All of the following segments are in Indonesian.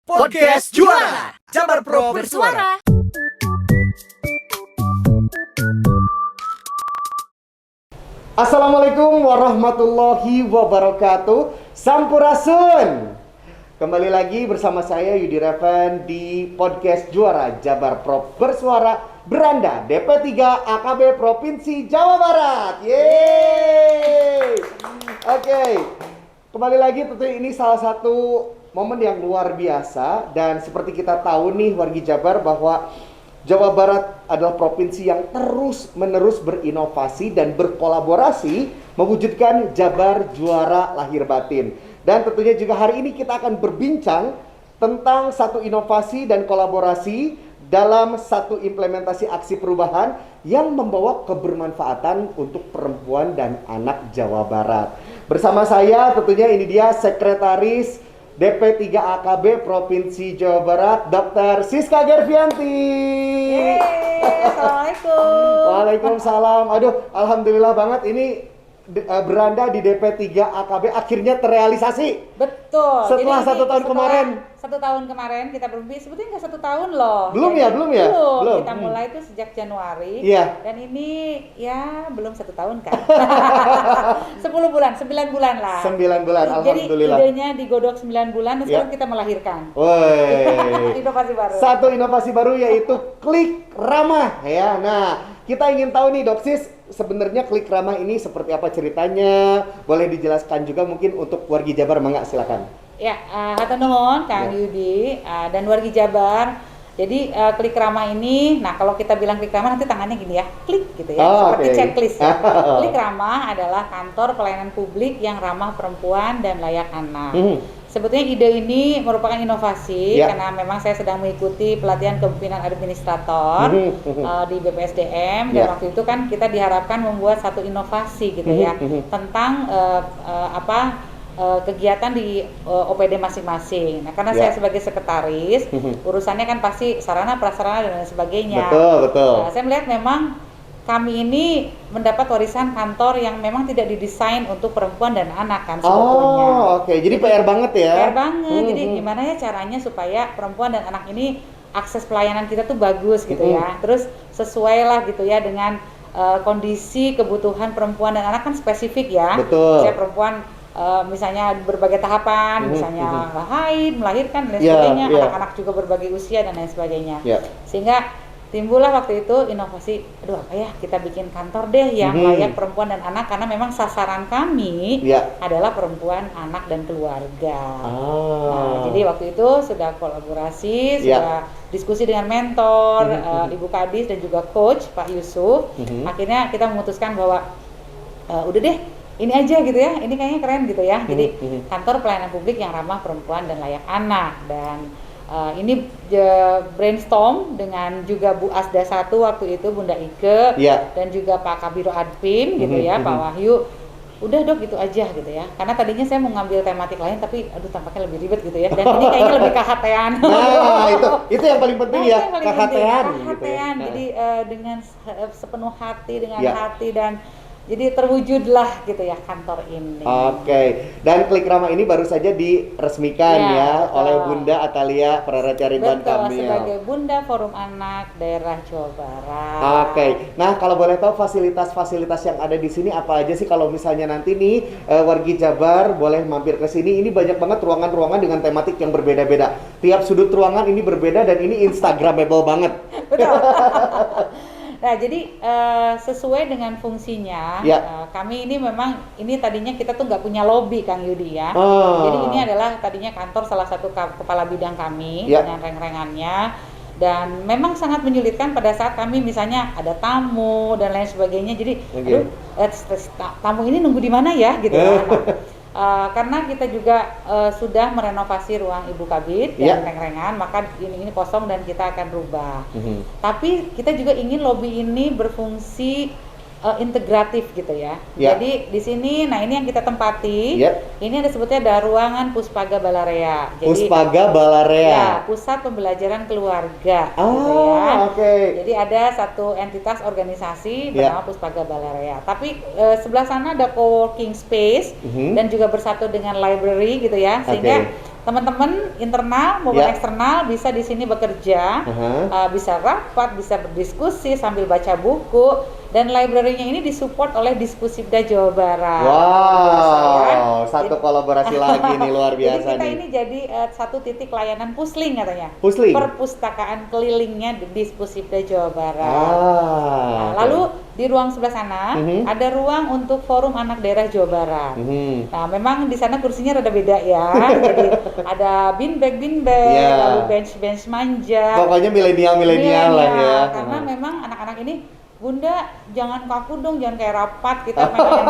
Podcast Juara Jabar Pro bersuara. Assalamualaikum warahmatullahi wabarakatuh. Sampurasun. Kembali lagi bersama saya Yudi Revan di Podcast Juara Jabar Pro bersuara beranda DP3 AKB Provinsi Jawa Barat. Yeay. Oke. Kembali lagi, tentu ini salah satu momen yang luar biasa, dan seperti kita tahu nih wargi Jabar bahwa Jawa Barat adalah provinsi yang terus-menerus berinovasi dan berkolaborasi mewujudkan Jabar Juara lahir batin. Dan tentunya juga hari ini kita akan berbincang tentang satu inovasi dan kolaborasi dalam satu implementasi aksi perubahan yang membawa kebermanfaatan untuk perempuan dan anak Jawa Barat. Bersama saya tentunya ini dia Sekretaris DP3 AKB Provinsi Jawa Barat, Dr. Siska Gervianti. Assalamualaikum. Waalaikumsalam. Aduh, alhamdulillah banget ini beranda di DP3 AKB akhirnya terrealisasi. Betul. Setelah Jadi 1 tahun kemarin. 1 tahun kemarin kita berhenti, sebetulnya nggak 1 tahun loh. Belum Jadi, ya? Belum. Kita mulai itu sejak Januari. Iya. Dan ini ya belum 1 tahun kan. 10 bulan, 9 bulan lah. 9 bulan, alhamdulillah. Jadi idenya digodok 9 bulan, dan sekarang kita melahirkan. Woi. Inovasi baru. Satu inovasi baru yaitu Klik Ramah ya. Nah, kita ingin tahu nih Dok Sis, sebenarnya Klik Ramah ini seperti apa ceritanya? Boleh dijelaskan juga mungkin untuk wargi Jabar, mangga silakan. Ya, hatur nuhun Kang Yudi dan wargi Jabar. Jadi Klik Ramah ini, nah kalau kita bilang Klik Ramah nanti tangannya gini ya, klik gitu ya, seperti checklist ya. Klik Ramah adalah kantor pelayanan publik yang ramah perempuan dan layak anak. Sebetulnya ide ini merupakan inovasi karena memang saya sedang mengikuti pelatihan kepemimpinan administrator di BPSDM, dan waktu itu kan kita diharapkan membuat satu inovasi gitu ya tentang kegiatan di OPD masing-masing. Nah, karena saya sebagai sekretaris, urusannya kan pasti sarana prasarana dan lain sebagainya. Betul. Nah, saya melihat memang kami ini mendapat warisan kantor yang memang tidak didesain untuk perempuan dan anak kan sebetulnya. Oke. Jadi PR banget ya. PR banget. Jadi gimana ya caranya supaya perempuan dan anak ini akses pelayanan kita tuh bagus gitu ya. Terus sesuai lah gitu ya dengan kondisi kebutuhan perempuan dan anak kan spesifik ya. Betul. Saya perempuan misalnya berbagai tahapan, misalnya haid, melahirkan dan sebagainya, anak-anak juga berbagai usia dan lain sebagainya. Sehingga timbullah waktu itu inovasi, aduh apa ya, kita bikin kantor deh yang layak perempuan dan anak, karena memang sasaran kami adalah perempuan, anak dan keluarga. Nah, jadi waktu itu sudah kolaborasi, sudah diskusi dengan mentor, Ibu Kadis dan juga coach Pak Yusuf. Akhirnya kita memutuskan bahwa udah deh, ini aja gitu ya, ini kayaknya keren gitu ya. Jadi kantor pelayanan publik yang ramah perempuan dan layak anak. Dan ini brainstorm dengan juga Bu Asda 1 waktu itu, Bunda Ike, dan juga Pak Kabiro Adpim gitu ya, Pak Wahyu. Udah Dok, gitu aja gitu ya. Karena tadinya saya mau ngambil tematik lain, tapi aduh tampaknya lebih ribet gitu ya. Dan ini kayaknya lebih KHT-an. Nah, itu yang paling penting ya, KHT-an gitu ya. Jadi dengan sepenuh hati, dengan hati, dan jadi terwujudlah gitu ya kantor ini. Oke. Dan Klik Ramah ini baru saja diresmikan oleh Bunda Atalia Praraja Ridwan Kamil. Sebagai Bunda Forum Anak Daerah Jawa Barat. Oke. Nah, kalau boleh tahu fasilitas-fasilitas yang ada di sini apa aja sih, kalau misalnya nanti nih wargi Jabar boleh mampir ke sini. Ini banyak banget ruangan-ruangan dengan tematik yang berbeda-beda. Tiap sudut ruangan ini berbeda dan ini instagramable banget. Betul. Nah, jadi sesuai dengan fungsinya, kami ini memang, ini tadinya kita tuh nggak punya lobby Kang Yudi ya. Jadi ini adalah tadinya kantor salah satu kepala bidang kami dengan reng-rengannya. Dan memang sangat menyulitkan pada saat kami misalnya ada tamu dan lain sebagainya. Jadi, tamu ini nunggu di mana ya gitu ya. Karena kita juga sudah merenovasi ruang Ibu Kabid dan reng-rengan, maka ini kosong dan kita akan rubah. Tapi kita juga ingin lobby ini berfungsi integratif gitu ya. Jadi di sini, nah ini yang kita tempati. Ini ada sebutnya ada ruangan Puspaga Balarea. Jadi, Puspaga Balarea. Ya, pusat pembelajaran keluarga. Gitu ya. Jadi ada satu entitas organisasi bernama Puspaga Balarea. Tapi sebelah sana ada co-working space dan juga bersatu dengan library gitu ya. Sehingga teman-teman internal maupun eksternal bisa di sini bekerja, bisa rapat, bisa berdiskusi sambil baca buku, dan library-nya ini disupport oleh Diskusipda Jawa Barat. Wow, satu kolaborasi lagi nih, luar biasa. Jadi kita ini jadi satu titik layanan pusling katanya. Pusling. Perpustakaan kelilingnya di Diskusipda Jawa Barat. Nah, lalu di ruang sebelah sana ada ruang untuk forum anak daerah Jawa Barat. Nah, memang di sana kursinya rada beda ya. Jadi ada beanbag, lalu bench manja. Pokoknya milenial lah ya. Karena memang anak-anak ini, Bunda jangan kaku dong, jangan kayak rapat, kita pengen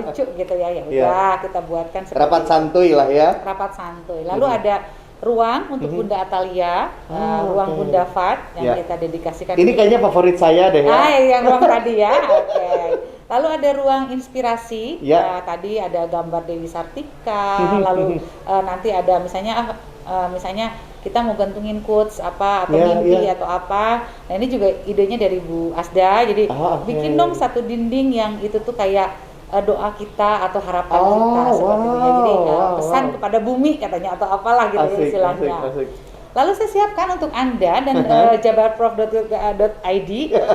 lucu gitu ya. Ya udah kita buatkan seperti rapat santuy lah ya. Rapat santuy. Lalu ada ruang untuk Bunda Atalia, ruang Bunda Fad yang kita dedikasikan. Ini kayaknya favorit saya deh ya. Yang ruang tadi ya. Oke. Lalu ada ruang inspirasi. Tadi ada gambar Dewi Sartika. Lalu nanti ada misalnya kita mau gantungin quotes apa atau mimpi atau apa. Nah, ini juga idenya dari Bu Asda. Jadi bikin dong satu dinding yang itu tuh kayak doa kita atau harapan kita seperti itu. Jadi pesan kepada bumi katanya atau apalah gitu istilahnya. Asik. Lalu saya siapkan untuk Anda dan jabarprof.id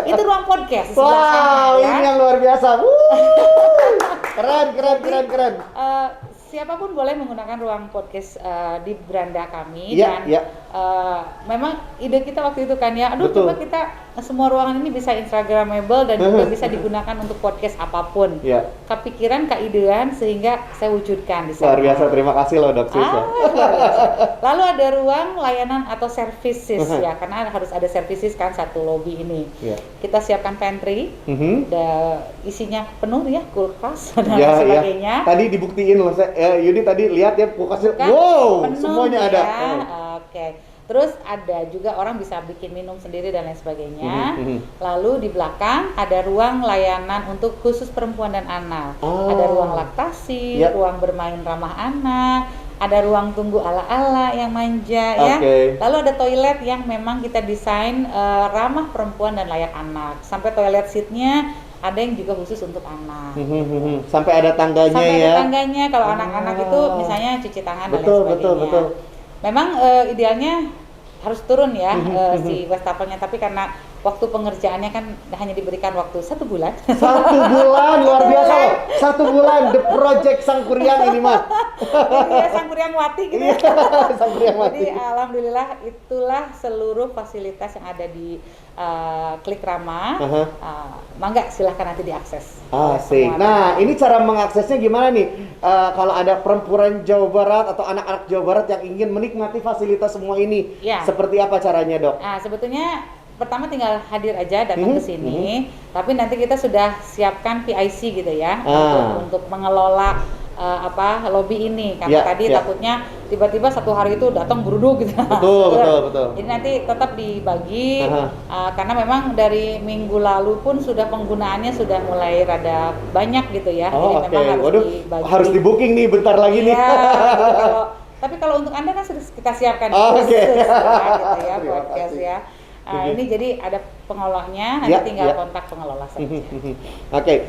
itu ruang podcast. Wow, ini yang luar biasa. Keren. Siapapun boleh menggunakan ruang podcast di beranda kami memang ide kita waktu itu kan ya, coba kita semua ruangan ini bisa instagramable dan juga bisa digunakan untuk podcast apapun. Kepikiran, keidean sehingga saya wujudkan di sana. Luar biasa, terima kasih loh Dok Sis. Lalu ada ruang layanan atau services ya, karena harus ada services kan satu lobby ini. Kita siapkan pantry, isinya penuh ya, kulkas dan sebagainya. Tadi dibuktiin loh, Yudi tadi lihat ya kulkasnya, kan, wow, penuh semuanya ya. ada. Oke. Terus ada juga orang bisa bikin minum sendiri dan lain sebagainya. Lalu di belakang ada ruang layanan untuk khusus perempuan dan anak. Ada ruang laktasi, ruang bermain ramah anak, ada ruang tunggu ala-ala yang manja ya. Lalu ada toilet yang memang kita desain ramah perempuan dan layak anak. Sampai toilet seatnya ada yang juga khusus untuk anak. Sampai ada tangganya Sampai ada tangganya kalau anak-anak itu misalnya cuci tangan dan lain sebagainya. Betul. Memang idealnya harus turun ya si wastafelnya, tapi karena waktu pengerjaannya kan hanya diberikan waktu 1 bulan. 1 bulan, luar biasa loh. 1 bulan, the project Sangkuriang ini mah. Iya, Sangkuriang Wati gitu. Sangkuriang Wati. Jadi alhamdulillah itulah seluruh fasilitas yang ada di Klik Rama. Mangga silahkan nanti diakses. Asik. Nah, ini cara mengaksesnya gimana nih? Kalau ada perempuan Jawa Barat atau anak-anak Jawa Barat yang ingin menikmati fasilitas semua ini, seperti apa caranya, Dok? Nah, sebetulnya pertama tinggal hadir aja datang ke sini, tapi nanti kita sudah siapkan PIC gitu ya untuk mengelola lobby ini karena tadi takutnya tiba-tiba satu hari itu datang beruduk gitu. Betul. Jadi nanti tetap dibagi karena memang dari minggu lalu pun sudah penggunaannya sudah mulai rada banyak gitu ya. Jadi memang harus dibagi. Harus di booking nih bentar lagi nih. Tapi kalau untuk Anda kan sudah kita siapkan gitu ya podcast ya. Ini jadi ada pengelolanya, nanti tinggal kontak pengelola saja.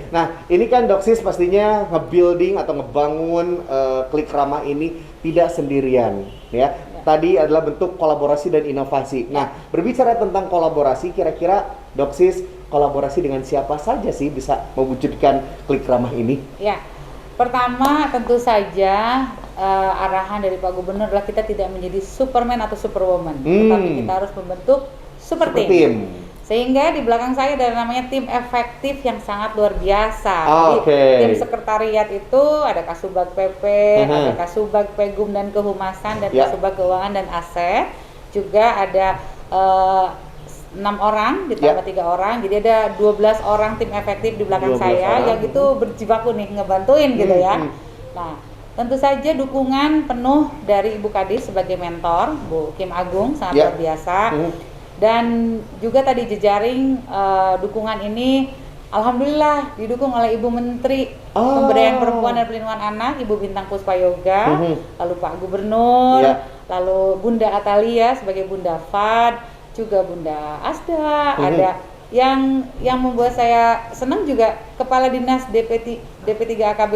Nah ini kan Dok Sis pastinya nge-building atau ngebangun Klik Rama ini tidak sendirian ya. Tadi adalah bentuk kolaborasi dan inovasi. Nah berbicara tentang kolaborasi, kira-kira Dok Sis kolaborasi dengan siapa saja sih bisa mewujudkan Klik Rama ini? Ya, pertama tentu saja arahan dari Pak Gubernur adalah kita tidak menjadi Superman atau Superwoman, tetapi kita harus membentuk super team. Sehingga di belakang saya ada namanya tim efektif yang sangat luar biasa. Jadi tim sekretariat itu ada Kasubag PP, ada Kasubag Pegum dan Kehumasan, dan Kasubag Keuangan dan Aset. Juga ada 6 orang ditambah 3 orang, jadi ada 12 orang tim efektif di belakang saya yang itu berjibaku nih ngebantuin gitu ya. Nah, tentu saja dukungan penuh dari Ibu Kadis sebagai mentor, Bu Kim Agung sangat luar biasa. Dan juga tadi jejaring dukungan ini alhamdulillah didukung oleh Ibu Menteri Pemberdayaan Perempuan dan Perlindungan Anak, Ibu Bintang Puspayoga, lalu Pak Gubernur, lalu Bunda Atalia sebagai Bunda Fad, juga Bunda Asda, ada yang membuat saya senang juga Kepala Dinas DP3 AKB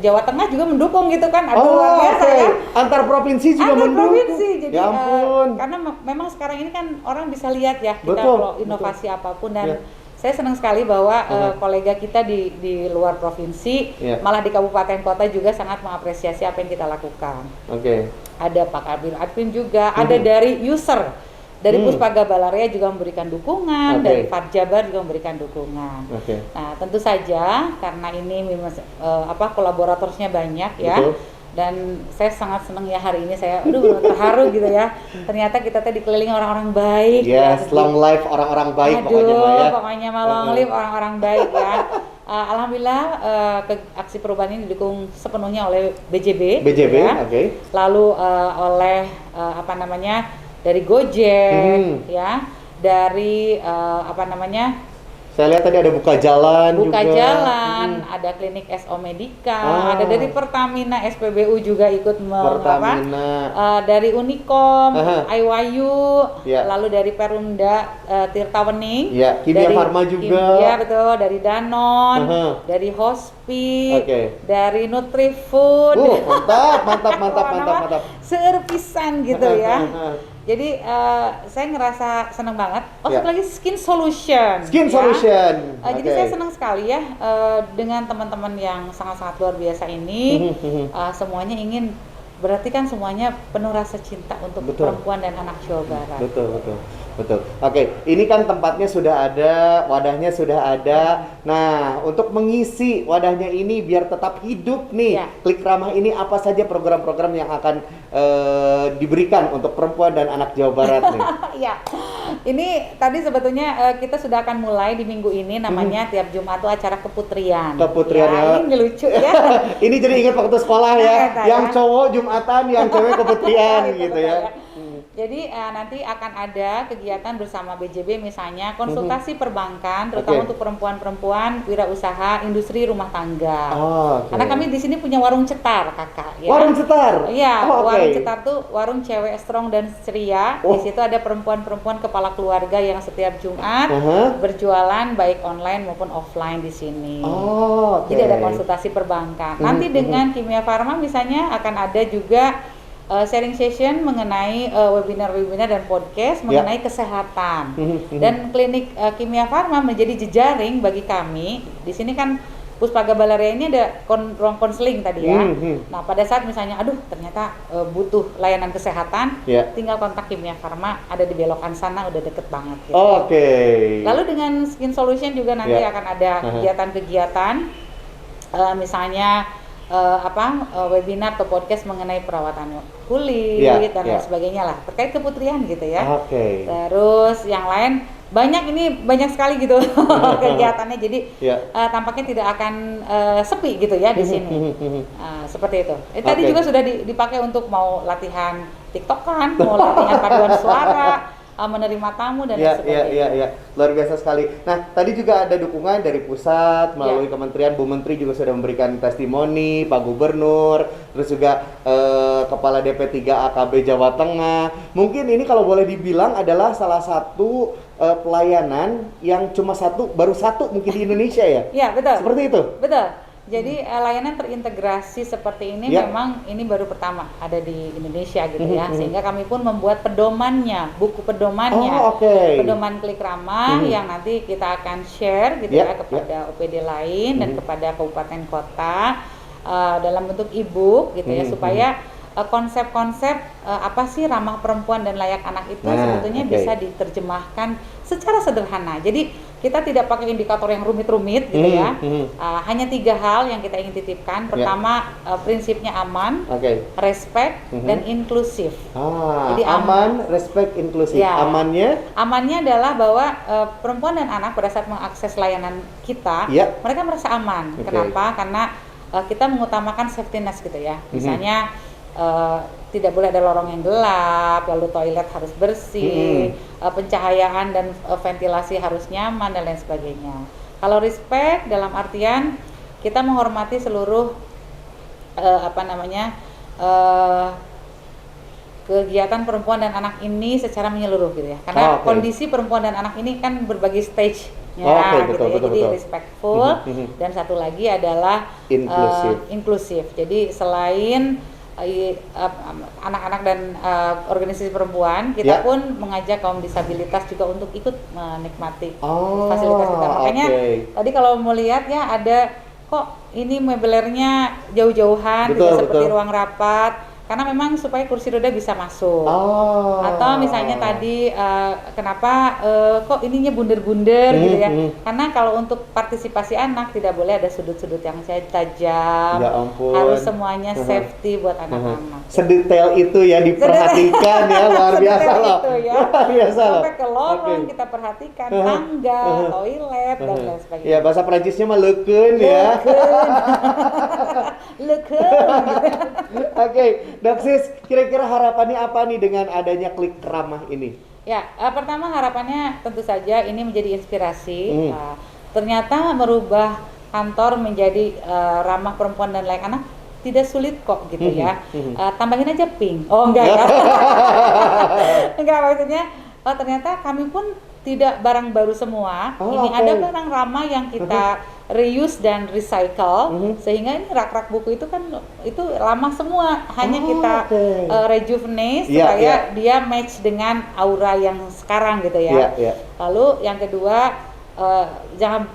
Jawa Tengah juga mendukung gitu kan. Aduh, luar biasa ya. Antar provinsi juga Antar mendukung. provinsi. Jadi ya ampun. Karena memang sekarang ini kan orang bisa lihat ya kita Betul, kalau inovasi apapun dan Ya. saya senang sekali bahwa kolega kita di luar provinsi, malah di kabupaten kota juga sangat mengapresiasi apa yang kita lakukan. Ada Pak Kabir Advin juga, ada dari user. Dari Puspaga Balaria juga memberikan dukungan, dari Fatjabar juga memberikan dukungan. Nah, tentu saja karena ini kolaboratornya banyak ya. Betul. Dan saya sangat senang ya hari ini saya benar terharu gitu ya. Ternyata kita tadi dikelilingi orang-orang baik. Yes, ya, long life orang-orang baik pokoknya ya. Pokoknya long live orang-orang baik ya. Alhamdulillah aksi perubahan ini didukung sepenuhnya oleh BJB ya. Lalu oleh dari Gojek ya, dari saya lihat tadi ada Buka Jalan juga. Ada klinik SO Medika, ada dari Pertamina SPBU juga ikut dari Unicom, IWayu, lalu dari Perumda Tirtawening, Kimia Farma juga. Iya betul, dari Danon, dari Hospi, dari Nutrifood. Mantap. Serpisan gitu ya. Jadi saya ngerasa senang banget. Satu lagi Skin Solution. Jadi saya senang sekali ya dengan teman-teman yang sangat-sangat luar biasa ini. Semuanya ingin, berarti kan semuanya penuh rasa cinta untuk perempuan dan anak Jawa Barat. Betul. Ini kan tempatnya sudah ada, wadahnya sudah ada. Nah, untuk mengisi wadahnya ini biar tetap hidup nih, Klik Ramah ini apa saja program-program yang akan diberikan untuk perempuan dan anak Jawa Barat nih? Ya, ini tadi sebetulnya kita sudah akan mulai di minggu ini, namanya tiap Jumat tuh acara keputrian. Ya. Ini lucu ya. Ini jadi ingat waktu sekolah ya, yang cowok Jumatan, yang cewek keputrian gitu ya. Jadi nanti akan ada kegiatan bersama BJB misalnya konsultasi perbankan terutama untuk perempuan-perempuan wirausaha industri rumah tangga. Karena kami di sini punya warung cetar, Kakak ya. Warung cetar. Iya, warung cetar tuh warung cewek strong dan ceria. Di situ ada perempuan-perempuan kepala keluarga yang setiap Jumat berjualan baik online maupun offline di sini. Jadi ada konsultasi perbankan. Nanti dengan Kimia Farma misalnya akan ada juga sharing session mengenai webinar-webinar dan podcast mengenai kesehatan. Dan klinik Kimia Farma menjadi jejaring bagi kami. Di sini kan Puspaga Balaria ini ada ruang konseling tadi ya. Nah, pada saat misalnya ternyata butuh layanan kesehatan, tinggal kontak Kimia Farma, ada di belokan sana, udah deket banget gitu. Lalu dengan Skin Solution juga nanti akan ada kegiatan-kegiatan misalnya webinar atau podcast mengenai perawatan kulit dan lain sebagainya lah terkait keputrian gitu ya. Terus yang lain banyak sekali gitu kegiatannya. Jadi tampaknya tidak akan sepi gitu ya di sini. Seperti itu. Tadi juga sudah dipakai untuk mau latihan TikTok-an, mau latihan paduan suara, menerima tamu dan sebagainya. Iya, luar biasa sekali. Nah, tadi juga ada dukungan dari pusat melalui kementerian. Bu Menteri juga sudah memberikan testimoni, Pak Gubernur, terus juga Kepala DP3 AKB Jawa Tengah. Mungkin ini kalau boleh dibilang adalah salah satu pelayanan yang baru satu mungkin di Indonesia ya? Iya, betul. Seperti itu? Betul. Jadi layanan terintegrasi seperti ini memang ini baru pertama ada di Indonesia gitu ya. Sehingga kami pun membuat pedomannya, buku pedomannya. Pedoman Klik Ramah yang nanti kita akan share gitu ya kepada OPD lain dan kepada kabupaten kota dalam bentuk e-book gitu ya, supaya konsep-konsep apa sih ramah perempuan dan layak anak itu sebetulnya bisa diterjemahkan secara sederhana. Jadi kita tidak pakai indikator yang rumit-rumit gitu ya. Hanya 3 hal yang kita ingin titipkan. Pertama, prinsipnya aman, respect, dan inklusif. Jadi aman, respect, inklusif. Amannya adalah bahwa perempuan dan anak pada saat mengakses layanan kita, mereka merasa aman. Kenapa? Karena kita mengutamakan safety net gitu ya. Misalnya tidak boleh ada lorong yang gelap, lalu toilet harus bersih, pencahayaan dan ventilasi harus nyaman dan lain sebagainya. Kalau respect dalam artian kita menghormati seluruh kegiatan perempuan dan anak ini secara menyeluruh gitu ya. Karena kondisi perempuan dan anak ini kan berbagai stage-nya gitu ya. Jadi respectful dan satu lagi adalah inklusif. Jadi selain anak-anak dan organisasi perempuan, kita pun mengajak kaum disabilitas juga untuk ikut menikmati fasilitas kita. Makanya tadi kalau mau lihat ya ada kok ini mebelernya jauh-jauhan, tidak seperti ruang rapat. Karena memang supaya kursi roda bisa masuk. Atau misalnya tadi kenapa kok ininya bunder-bunder gitu ya. Karena kalau untuk partisipasi anak tidak boleh ada sudut-sudut yang tajam. Ya ampun. Harus semuanya safety buat anak-anak. Sedetail itu ya diperhatikan ya, luar biasa loh. Ya. Luar biasa loh. Sampai ke lorong kita perhatikan, tangga, toilet dan lain sebagainya. Ya, bahasa Perancisnya mah leukeun ya. Leukeun. Oke, Doksis, kira-kira harapannya apa nih dengan adanya Klik Ramah ini? Ya, pertama harapannya tentu saja ini menjadi inspirasi. Ternyata merubah kantor menjadi ramah perempuan dan layak anak tidak sulit kok gitu ya. Tambahin aja pink. Oh enggak ya. Enggak, maksudnya ternyata kami pun tidak barang baru semua. Ini ada barang ramah yang kita reuse dan recycle, sehingga ini rak-rak buku itu kan itu lama semua, hanya kita rejuvenate supaya dia match dengan aura yang sekarang gitu ya. Lalu yang kedua jangan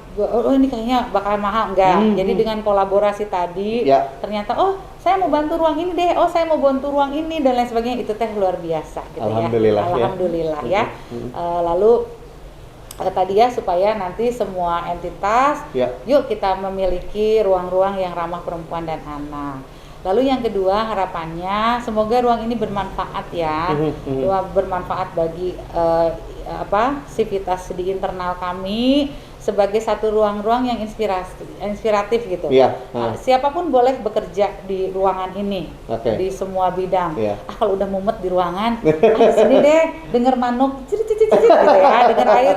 ini kayaknya bakal mahal, enggak. Jadi dengan kolaborasi tadi ternyata saya mau bantu ruang ini deh, saya mau bantu ruang ini dan lain sebagainya, itu teh luar biasa gitu. Alhamdulillah ya. Lalu tadi ya supaya nanti semua entitas yuk kita memiliki ruang-ruang yang ramah perempuan dan anak. Lalu yang kedua harapannya semoga ruang ini bermanfaat ya, bermanfaat bagi sivitas di internal kami sebagai satu ruang-ruang yang inspiratif gitu. Siapapun boleh bekerja di ruangan ini di semua bidang. Kalau udah mumet di ruangan, sini deh denger manuk cicit gitu ya, denger air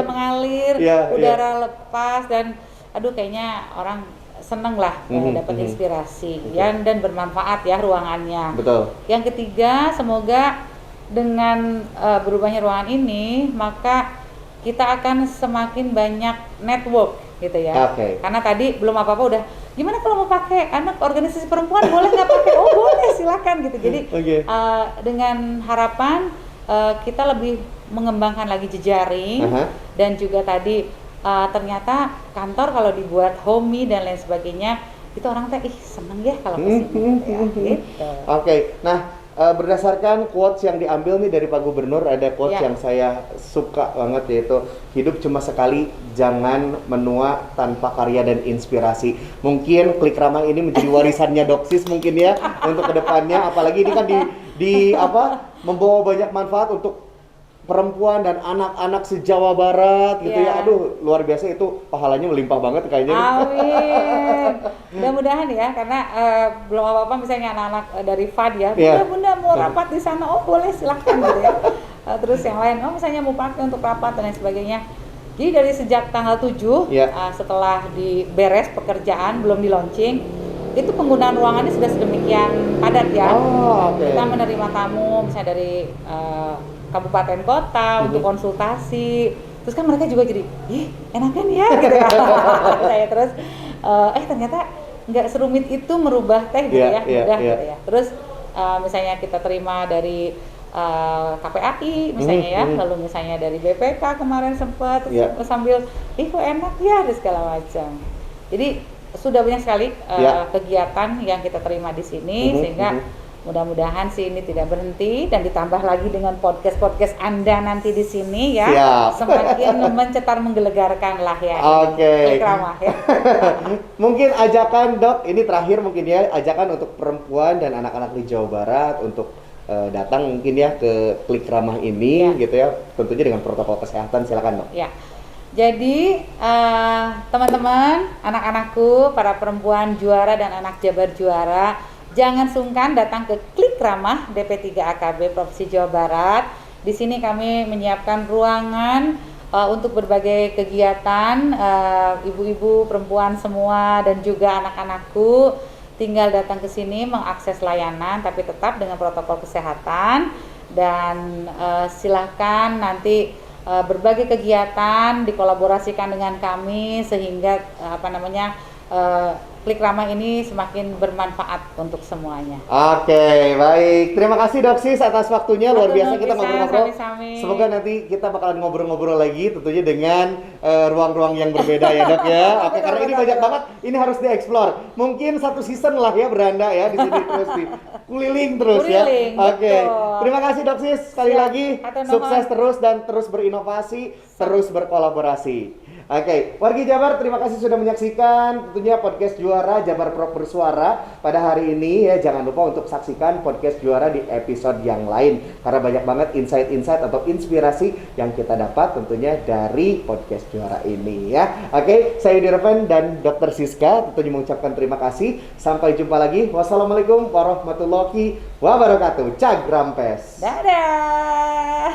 mengalir, udara lepas dan kayaknya orang seneng lah dapat inspirasi dan bermanfaat ya ruangannya. Yang ketiga semoga dengan berubahnya ruangan ini maka kita akan semakin banyak network gitu ya. Karena tadi belum apa-apa udah gimana kalau mau pakai anak organisasi perempuan boleh nggak pakai? Oh boleh, silakan gitu. Jadi dengan harapan kita lebih mengembangkan lagi jejaring dan juga tadi ternyata kantor kalau dibuat homey dan lain sebagainya itu orang teh seneng ya kalau kesini gitu. Nah berdasarkan quotes yang diambil nih dari Pak Gubernur, ada quotes yang saya suka banget, yaitu hidup cuma sekali, jangan menua tanpa karya dan inspirasi. Mungkin Klik Ramah ini menjadi warisannya Doksis mungkin ya untuk kedepannya, apalagi ini kan membawa banyak manfaat untuk perempuan dan anak-anak se-Jawa Barat gitu ya. Aduh, luar biasa, itu pahalanya melimpah banget kayaknya. Amin. Mudah-mudahan ya, karena belum apa-apa misalnya anak-anak dari FAD ya. Bunda mau rapat di sana, oh boleh silahkan gitu ya. Terus yang lain, misalnya mau pakai untuk rapat dan lain sebagainya. Jadi dari sejak tanggal 7 setelah diberes pekerjaan, belum di launching, itu penggunaan ruangannya sudah sedemikian padat ya. Kita menerima tamu misalnya dari kabupaten kota untuk konsultasi, terus kan mereka juga jadi enak kan ya gitu ya. Saya terus ternyata nggak serumit itu merubah teh gitu ya, mudah gitu ya. Terus misalnya kita terima dari KPAI misalnya ya, lalu misalnya dari BPK kemarin sempat sambil kok enak ya dan segala macam. Jadi sudah banyak sekali kegiatan yang kita terima di sini sehingga mudah-mudahan sih ini tidak berhenti dan ditambah lagi dengan podcast Anda nanti di sini ya. Semakin mencetar menggelegarkan lah ya. Klik Ramah ya. Mungkin ajakan Dok, ini terakhir mungkin ya, ajakan untuk perempuan dan anak-anak di Jawa Barat untuk datang mungkin ya ke Klik Ramah ini gitu ya. Tentunya dengan protokol kesehatan, silakan Dok. Jadi teman-teman, anak-anakku, para perempuan juara dan anak Jabar juara, jangan sungkan datang ke Klik Ramah DP3AKB Provinsi Jawa Barat. Di sini kami menyiapkan ruangan untuk berbagai kegiatan ibu-ibu, perempuan semua dan juga anak-anakku. tinggal datang ke sini mengakses layanan tapi tetap dengan protokol kesehatan dan silahkan nanti berbagai kegiatan dikolaborasikan dengan kami sehingga Klik Ramah ini semakin bermanfaat untuk semuanya. Oke, baik. Terima kasih Dok Sis atas waktunya. Luar biasa kita ngobrol-ngobrol. Semoga nanti kita bakalan ngobrol-ngobrol lagi tentunya dengan ruang-ruang yang berbeda ya Dok ya. Oke, karena ini banyak banget, ini harus dieksplor. Mungkin 1 season lah ya beranda ya di sini terus nih. Keliling terus ya. Oke. Terima kasih Dok Sis sekali lagi. Sukses terus dan terus berinovasi, terus berkolaborasi. Oke, wargi Jabar, terima kasih sudah menyaksikan tentunya podcast Juara Jabar Pro Bersuara pada hari ini ya. Jangan lupa untuk saksikan podcast Juara di episode yang lain karena banyak banget insight-insight atau inspirasi yang kita dapat tentunya dari podcast Juara ini ya. Oke, saya Yudi Reven dan Dr. Siska tentunya mengucapkan terima kasih. Sampai jumpa lagi. Wassalamualaikum warahmatullahi wabarakatuh. Cagrampes. Dadah.